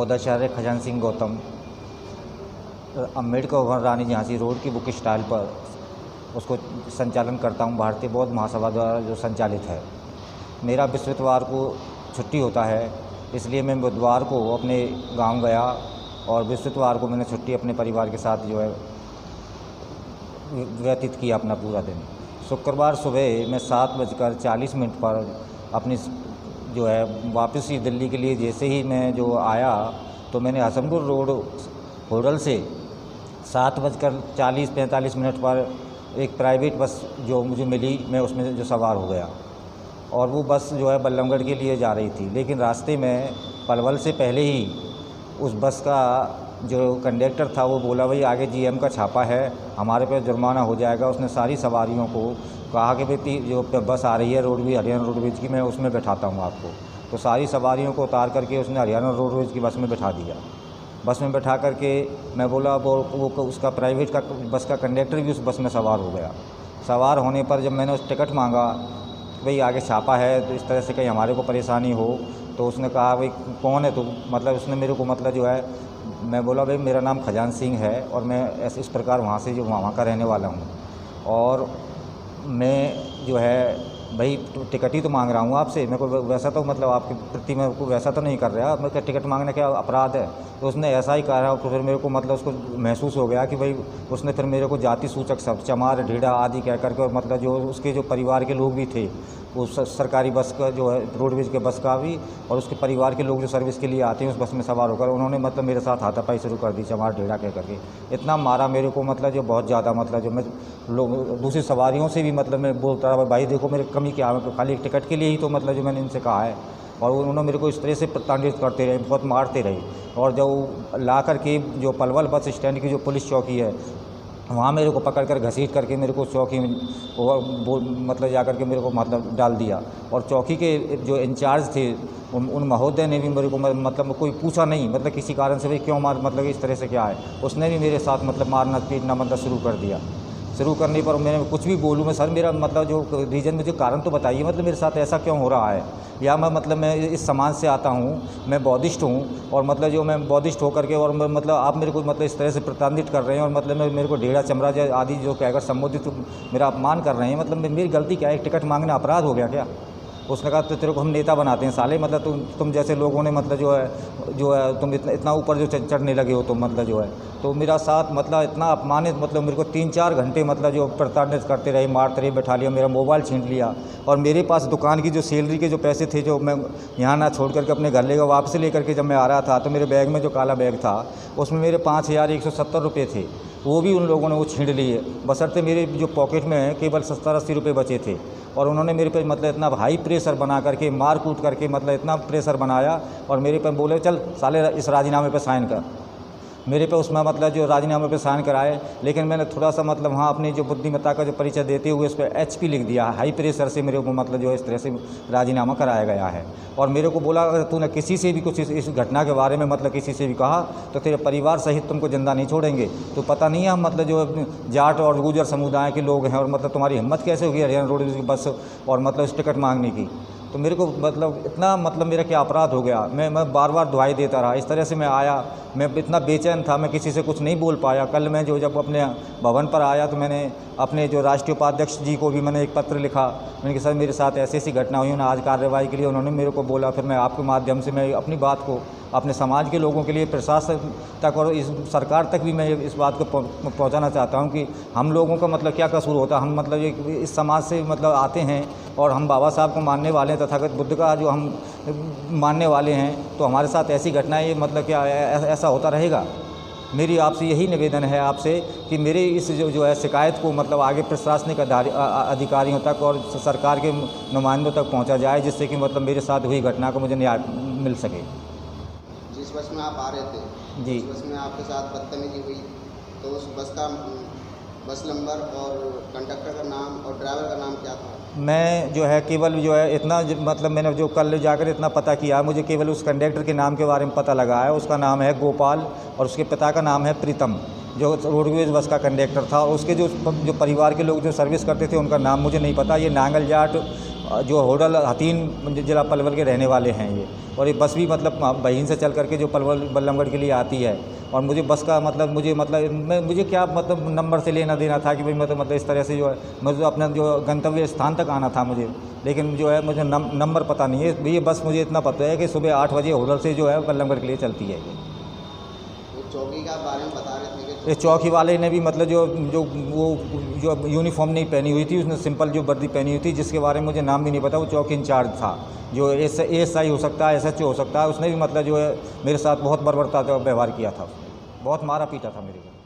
पौधाचार्य खजान सिंह गौतम, अम्बेडकर रानी Jhansi road की book stall पर उसको संचालन करता हूँ। भारतीय बौद्ध महासभा द्वारा जो संचालित है। मेरा बृहस्पतिवार को छुट्टी होता है, इसलिए मैं बुधवार को अपने गांव गया और बृहस्पतिवार को मैंने छुट्टी अपने परिवार के साथ जो है व्यतीत किया अपना पूरा दिन। शुक्रवार सुबह मैं 7:40 पर अपनी जो है वापसी दिल्ली के लिए जैसे ही मैं जो आया तो मैंने हसनपुर रोड होटल से 7:40-45 पर एक प्राइवेट बस जो मुझे मिली, मैं उसमें जो सवार हो गया और वो बस जो है बल्लभगढ़ के लिए जा रही थी। लेकिन रास्ते में पलवल से पहले ही उस बस का जो कंडक्टर था वो बोला, भाई आगे जीएम का छापा है, हमारे पे जुर्माना हो जाएगा। उसने सारी सवारियों को कहा कि भाई जो बस आ रही है रोडवेज, हरियाणा रोडवेज की, मैं उसमें बैठाता हूँ आपको। तो सारी सवारियों को उतार करके उसने हरियाणा रोडवेज की बस में बैठा दिया। बस में बैठा करके मैं बोला वो उसका प्राइवेट का बस का कंडक्टर भी उस बस में सवार हो गया। सवार होने पर जब मैंने उस टिकट मांगा, भाई आगे छापा है तो इस तरह से कहीं हमारे को परेशानी हो, तो उसने कहा भाई कौन है तू, मतलब उसने मेरे को मतलब जो है, मैं बोला भाई मेरा नाम खजान सिंह है और मैं ऐसे इस प्रकार वहाँ से जो वहाँ का रहने वाला हूँ और मैं जो है भाई टिकट ही तो मांग रहा हूँ आपसे, मेरे को वैसा तो मतलब आपके प्रति मैं को वैसा तो नहीं कर रहा, मेरे टिकट मांगने क्या अपराध है। तो उसने ऐसा ही कहा। तो फिर मेरे को मतलब उसको महसूस हो गया कि भाई उसने फिर मेरे को जाति सूचक शब्द चमार ढीढ़ा आदि कह करके, और मतलब जो उसके जो परिवार के लोग भी थे, वो सरकारी बस का जो है रोडवेज के बस का भी, और उसके परिवार के लोग जो सर्विस के लिए आते हैं उस बस में सवार होकर, उन्होंने मतलब मेरे साथ हाथापाई शुरू कर दी, चमार ढेड़ा कह करके। इतना मारा मेरे को, मतलब जो बहुत ज़्यादा, मतलब जो मैं लोग दूसरी सवारियों से भी मतलब मैं बोलता रहा, भाई देखो मेरे कमी क्या है, खाली एक टिकट के लिए ही तो मतलब जो मैंने इनसे कहा है। और उन्होंने मेरे को इस तरह से प्रताड़ित करते रहे, बहुत मारते रहे। और जब ला कर के जो पलवल बस स्टैंड की जो पुलिस चौकी है, वहाँ मेरे को पकड़ कर घसीट करके मेरे को चौकी में मतलब जा कर के मेरे को मतलब डाल दिया। और चौकी के जो इंचार्ज थे उन महोदय ने भी मेरे को मतलब कोई पूछा नहीं, मतलब किसी कारण से भाई क्यों मार, मतलब इस तरह से क्या है, उसने भी मेरे साथ मतलब मारना पीटना मतलब शुरू कर दिया। शुरू करने पर मैंने कुछ भी बोलूँ मैं, सर मेरा मतलब जो रीज़न, मुझे कारण तो बताइए, मतलब मेरे साथ ऐसा क्यों हो रहा है, या मैं मतलब मैं इस समाज से आता हूँ, मैं बौद्धिस्ट हूँ और मतलब जो मैं बौद्धिस्ट होकर के और मतलब आप मेरे को मतलब इस तरह से प्रताड़ित कर रहे हैं और मतलब मेरे को ढेड़ा चमड़ा आदि जो कहकर संबोधित मेरा अपमान कर रहे हैं, मतलब मेरी गलती क्या है, टिकट मांगना अपराध हो गया क्या। उसने कहा तो तेरे को हम नेता बनाते हैं साले, मतलब तुम जैसे लोगों ने मतलब जो है तुम इतना ऊपर जो चढ़ने लगे हो, तो मतलब जो है तो मेरा साथ मतलब इतना अपमानित, मतलब मेरे को 3-4 घंटे मतलब जो प्रताड़ित करते रहे, मारते रहे, बैठा लिया, मेरा मोबाइल छीन लिया। और मेरे पास दुकान की जो सैलरी के जो पैसे थे, जो मैं यहाँ ना छोड़ करके अपने घर लेकर वापस लेकर के जब मैं आ रहा था, तो मेरे बैग में जो काला बैग था उसमें मेरे 5170 रुपये थे, वो भी उन लोगों ने वो छीन लिए। बशर्ते मेरे जो पॉकेट में केवल 70-80 रुपये बचे थे। और उन्होंने मेरे पे मतलब इतना हाई प्रेशर बना करके, मार कूट करके, मतलब इतना प्रेशर बनाया और मेरे पे बोले चल साले इस राजीनामे पे साइन कर। मेरे पे उसमें मतलब जो राजीनामे पे साइन कराए, लेकिन मैंने थोड़ा सा मतलब वहाँ अपनी जो बुद्धिमत्ता का जो परिचय देते हुए उस पर HP लिख दिया। हाई प्रेशर से मेरे को मतलब जो इस तरह से राजीनामा कराया गया है। और मेरे को बोला अगर तूने किसी से भी कुछ इस घटना के बारे में मतलब किसी से भी कहा तो तेरे परिवार सहित तुमको जिंदा नहीं छोड़ेंगे। तो पता नहीं है हम मतलब जो जाट और गुर्जर समुदाय के लोग हैं, और मतलब तुम्हारी हिम्मत कैसे होगी हरियाणा रोडवेज की बस और मतलब इस टिकट मांगने की। तो मेरे को मतलब इतना मतलब मेरा क्या अपराध हो गया, मैं बार बार दुहाई देता रहा। इस तरह से मैं आया, मैं इतना बेचैन था, मैं किसी से कुछ नहीं बोल पाया। कल मैं जो जब अपने भवन पर आया तो मैंने अपने जो राष्ट्रीय उपाध्यक्ष जी को भी मैंने एक पत्र लिखा। मैंने कहा सर मेरे साथ ऐसी ऐसी घटना हुई ना, आज कार्रवाई के लिए उन्होंने मेरे को बोला। फिर मैं आपके माध्यम से मैं अपनी बात को अपने समाज के लोगों के लिए, प्रशासन तक और इस सरकार तक भी मैं इस बात को पहुंचाना चाहता हूं कि हम लोगों का मतलब क्या कसूर होता है। हम मतलब इस समाज से मतलब आते हैं और हम बाबा साहब को मानने वाले हैं, तथागत बुद्ध का जो हम मानने वाले हैं, तो हमारे साथ ऐसी घटनाएं मतलब क्या ऐसा होता रहेगा। मेरी आपसे यही निवेदन है आपसे कि मेरे इस जो है शिकायत को मतलब आगे प्रशासनिक अधिकारियों तक और सरकार के नुमाइंदों तक पहुंचा जाए, जिससे कि मतलब मेरे साथ हुई घटना को मुझे न्याय मिल सके। जिस बस में आप आ रहे थे जी, उस बस में आपके साथ बदतमीजी हुई, तो उस बस का बस नंबर और कंडक्टर का नाम और ड्राइवर का नाम क्या था? मैं जो है केवल जो है इतना मतलब मैंने जो कल जाकर इतना पता किया, मुझे केवल उस कंडक्टर के नाम के बारे में पता लगा है। उसका नाम है गोपाल और उसके पिता का नाम है प्रीतम, जो रोडवेज बस का कंडक्टर था। और उसके जो परिवार के लोग जो सर्विस करते थे उनका नाम मुझे नहीं पता। ये नांगल जाट जो होडल हथीन जिला पलवल के रहने वाले हैं ये, और ये बस भी मतलब बहीन से चल करके जो पलवल बल्लमगढ़ के लिए आती है। और मुझे बस का मतलब मुझे क्या मतलब नंबर से लेना देना था कि भाई मतलब इस तरह से जो है मुझे अपना जो गंतव्य स्थान तक आना था मुझे, लेकिन जो है मुझे नंबर पता नहीं है। ये बस मुझे इतना पता है कि सुबह 8 बजे होडल से जो है बल्लमगढ़ के लिए चलती है। चौकी का बारे में बता रहे थे कि इस चौकी वाले ने भी मतलब जो यूनिफॉर्म नहीं पहनी हुई थी, उसने सिंपल जो वर्दी पहनी हुई थी, जिसके बारे में मुझे नाम भी नहीं पता। वो चौकी इंचार्ज था, जो एएसआई हो सकता है, SHO हो सकता है। उसने भी मतलब जो है मेरे साथ बहुत बर्बरता का व्यवहार किया था, बहुत मारा पीटा था मेरे को।